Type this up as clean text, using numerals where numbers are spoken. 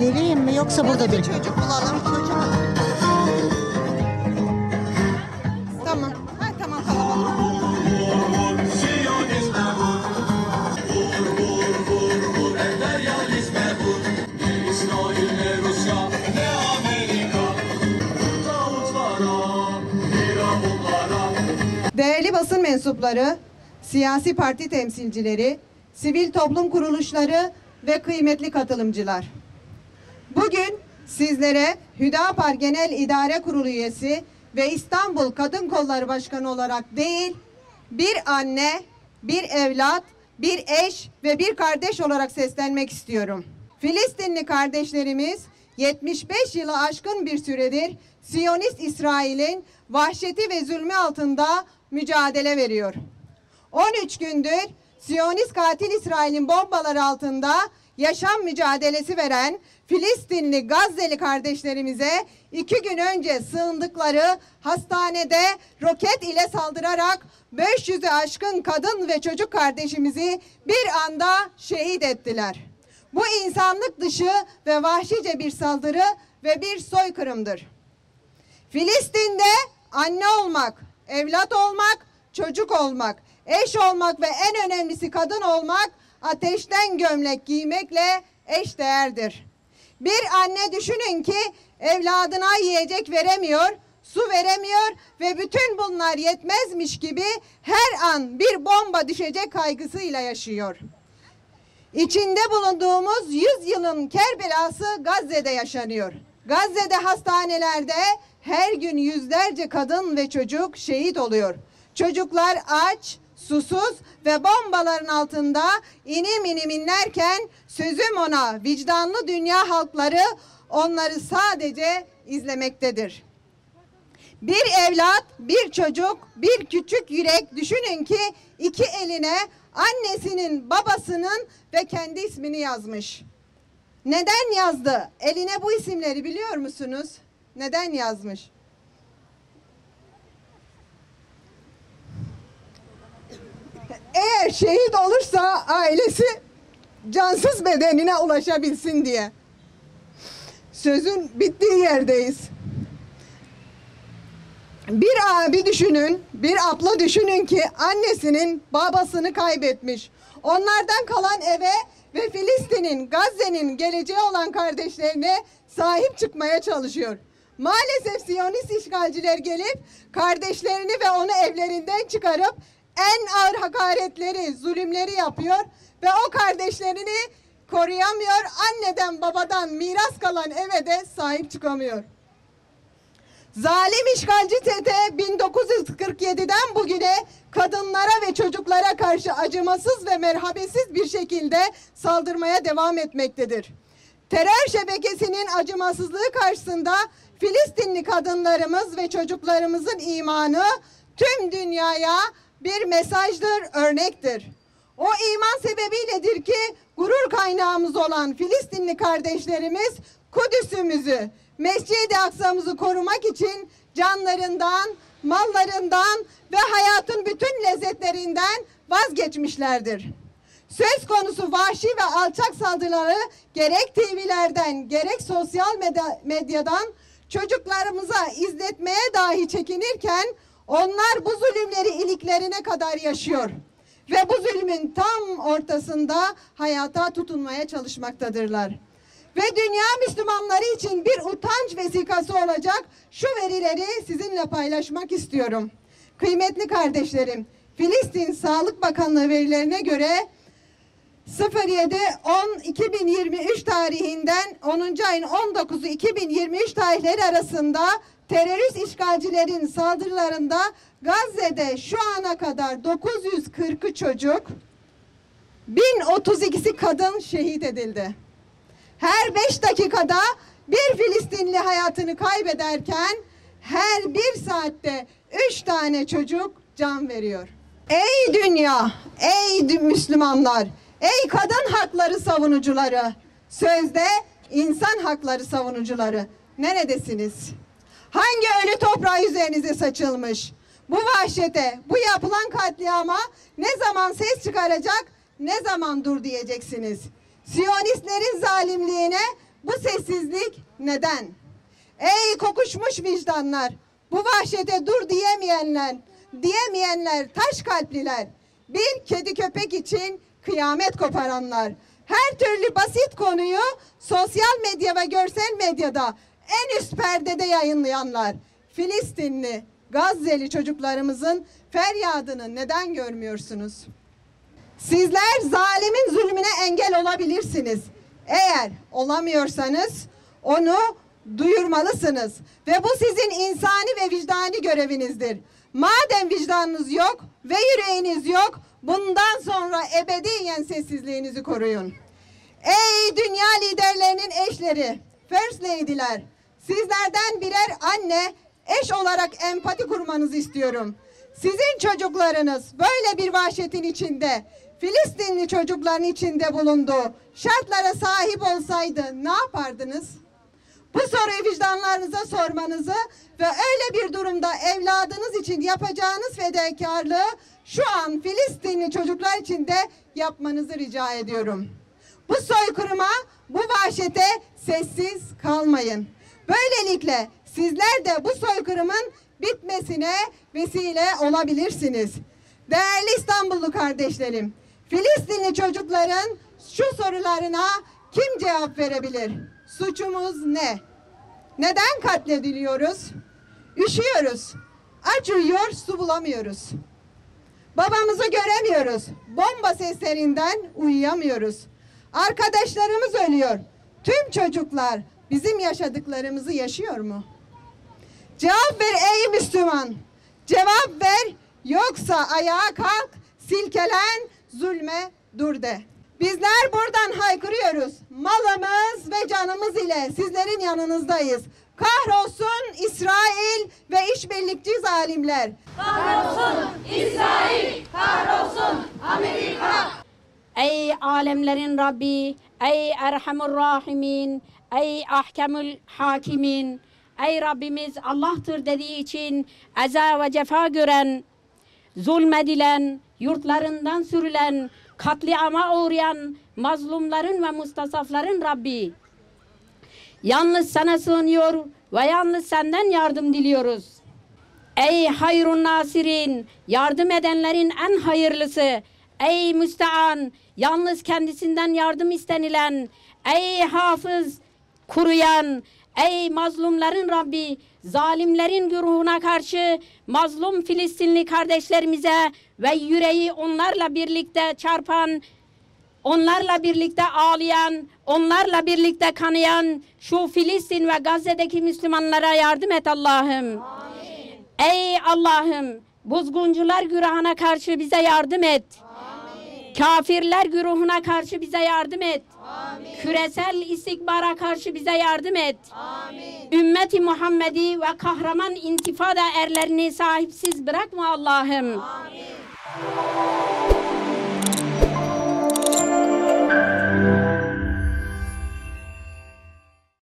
Vereyim mi yoksa burada bir Çocuk bulalım. Çocuk. Tamam. Ha, tamam kalabalık. Değerli basın mensupları, siyasi parti temsilcileri, sivil toplum kuruluşları ve kıymetli katılımcılar. Bugün sizlere Hüdapar Genel İdare Kurulu üyesi ve İstanbul Kadın Kolları Başkanı olarak değil, bir anne, bir evlat, bir eş ve bir kardeş olarak seslenmek istiyorum. Filistinli kardeşlerimiz 75 yılı aşkın bir süredir Siyonist İsrail'in vahşeti ve zulmü altında mücadele veriyor. 13 gündür Siyonist katil İsrail'in bombaları altında yaşam mücadelesi veren Filistinli Gazze'li kardeşlerimize 2 gün önce sığındıkları hastanede roket ile saldırarak 500'ü aşkın kadın ve çocuk kardeşimizi bir anda şehit ettiler. Bu insanlık dışı ve vahşice bir saldırı ve bir soykırımdır. Filistin'de anne olmak, evlat olmak, çocuk olmak, eş olmak ve en önemlisi kadın olmak ateşten gömlek giymekle eşdeğerdir. Bir anne düşünün ki evladına yiyecek veremiyor, su veremiyor ve bütün bunlar yetmezmiş gibi her an bir bomba düşecek kaygısıyla yaşıyor. İçinde bulunduğumuz 100 yılın Kerbelası Gazze'de yaşanıyor. Gazze'de hastanelerde her gün yüzlerce kadın ve çocuk şehit oluyor. Çocuklar aç, susuz ve bombaların altında inim inim inlerken sözüm ona vicdanlı dünya halkları onları sadece izlemektedir. Bir evlat, bir çocuk, bir küçük yürek düşünün ki 2 eline annesinin, babasının ve kendi ismini yazmış. Neden yazdı? Eline bu isimleri biliyor musunuz? Neden yazmış? Eğer şehit olursa ailesi cansız bedenine ulaşabilsin diye. Sözün bittiği yerdeyiz. Bir abi düşünün, bir abla düşünün ki annesinin babasını kaybetmiş. Onlardan kalan eve ve Filistin'in, Gazze'nin geleceği olan kardeşlerine sahip çıkmaya çalışıyor. Maalesef Siyonist işgalciler gelip kardeşlerini ve onu evlerinden çıkarıp en ağır hakaretleri, zulümleri yapıyor ve o kardeşlerini koruyamıyor. Anneden babadan miras kalan eve de sahip çıkamıyor. Zalim işgalci çete 1947'den bugüne kadınlara ve çocuklara karşı acımasız ve merhametsiz bir şekilde saldırmaya devam etmektedir. Terör şebekesinin acımasızlığı karşısında Filistinli kadınlarımız ve çocuklarımızın imanı tüm dünyaya bir mesajdır, örnektir. O iman sebebiyledir ki gurur kaynağımız olan Filistinli kardeşlerimiz Kudüs'ümüzü, Mescid-i Aksa'mızı korumak için canlarından, mallarından ve hayatın bütün lezzetlerinden vazgeçmişlerdir. Söz konusu vahşi ve alçak saldırıları gerek TV'lerden gerek sosyal medyadan çocuklarımıza izletmeye dahi çekinirken onlar bu zulümleri iliklerine kadar yaşıyor. Ve bu zulmün tam ortasında hayata tutunmaya çalışmaktadırlar. Ve dünya Müslümanları için bir utanç vesikası olacak şu verileri sizinle paylaşmak istiyorum. Kıymetli kardeşlerim, Filistin Sağlık Bakanlığı verilerine göre 07-10-2023 tarihinden 10. ayın 19'u 2023 tarihleri arasında terörist işgalcilerin saldırılarında Gazze'de şu ana kadar 940'ı çocuk, 1032'si kadın şehit edildi. Her 5 dakikada bir Filistinli hayatını kaybederken her 1 saatte 3 tane çocuk can veriyor. Ey dünya, ey Müslümanlar, ey kadın hakları savunucuları, sözde insan hakları savunucuları, neredesiniz? Hangi ölü toprağı üzerinize saçılmış? bu vahşete, bu yapılan katliama ne zaman ses çıkaracak, ne zaman dur diyeceksiniz? Siyonistlerin zalimliğine bu sessizlik neden? Ey kokuşmuş vicdanlar, bu vahşete dur diyemeyenler, taş kalpliler, bir kedi köpek için kıyamet koparanlar, her türlü basit konuyu sosyal medya ve görsel medyada en üst perdede yayınlayanlar, Filistinli, Gazze'li çocuklarımızın feryadını neden görmüyorsunuz? Sizler zalimin zulmüne engel olabilirsiniz. Eğer olamıyorsanız onu duyurmalısınız. Ve bu sizin insani ve vicdani görevinizdir. Madem vicdanınız yok ve yüreğiniz yok, bundan sonra ebediyen sessizliğinizi koruyun. Ey dünya liderlerinin eşleri, First Lady'ler, sizlerden birer anne, eş olarak empati kurmanızı istiyorum. Sizin çocuklarınız böyle bir vahşetin içinde, Filistinli çocukların içinde bulunduğu şartlara sahip olsaydı ne yapardınız? Bu soruyu vicdanlarınıza sormanızı ve öyle bir durumda evladınız için yapacağınız fedakarlığı şu an Filistinli çocuklar için de yapmanızı rica ediyorum. Bu soykırıma, bu vahşete sessiz kalmayın. Böylelikle sizler de bu soykırımın bitmesine vesile olabilirsiniz. Değerli İstanbullu kardeşlerim, Filistinli çocukların şu sorularına kim cevap verebilir? Suçumuz ne? Neden katlediliyoruz? Üşüyoruz. Aç uyuyor, su bulamıyoruz. Babamızı göremiyoruz. Bomba seslerinden uyuyamıyoruz. Arkadaşlarımız ölüyor. Tüm çocuklar bizim yaşadıklarımızı yaşıyor mu? Cevap ver ey Müslüman. Cevap ver, yoksa ayağa kalk, silkelen, zulme dur de. Bizler buradan haykırıyoruz. Malımız ve canımız ile sizlerin yanınızdayız. Kahrolsun İsrail ve işbirlikçi zalimler. Kahrolsun İsrail, kahrolsun Amerika. Ey alemlerin Rabbi, ey Erhamur Rahimin, ey Ahkemül Hakimin, ey Rabbimiz Allah'tır dediği için eza ve cefa gören, zulmedilen, yurtlarından sürülen, katliama uğrayan mazlumların ve mustasafların Rabbi. Yalnız sana sığınıyor ve yalnız senden yardım diliyoruz. Ey hayrun nasirin, yardım edenlerin en hayırlısı. Ey müstean, yalnız kendisinden yardım istenilen. Ey hafız, kuruyan. Ey mazlumların Rabbi, zalimlerin güruhuna karşı mazlum Filistinli kardeşlerimize ve yüreği onlarla birlikte çarpan, onlarla birlikte ağlayan, onlarla birlikte kanayan şu Filistin ve Gazze'deki Müslümanlara yardım et Allah'ım. Ey Allah'ım, bozguncular güruhuna karşı bize yardım et. Amin. Kafirler güruhuna karşı bize yardım et. Amin. Küresel istikbara karşı bize yardım et. Amin. Ümmeti Muhammed'i ve kahraman intifada erlerini sahipsiz bırakma Allah'ım. Amin.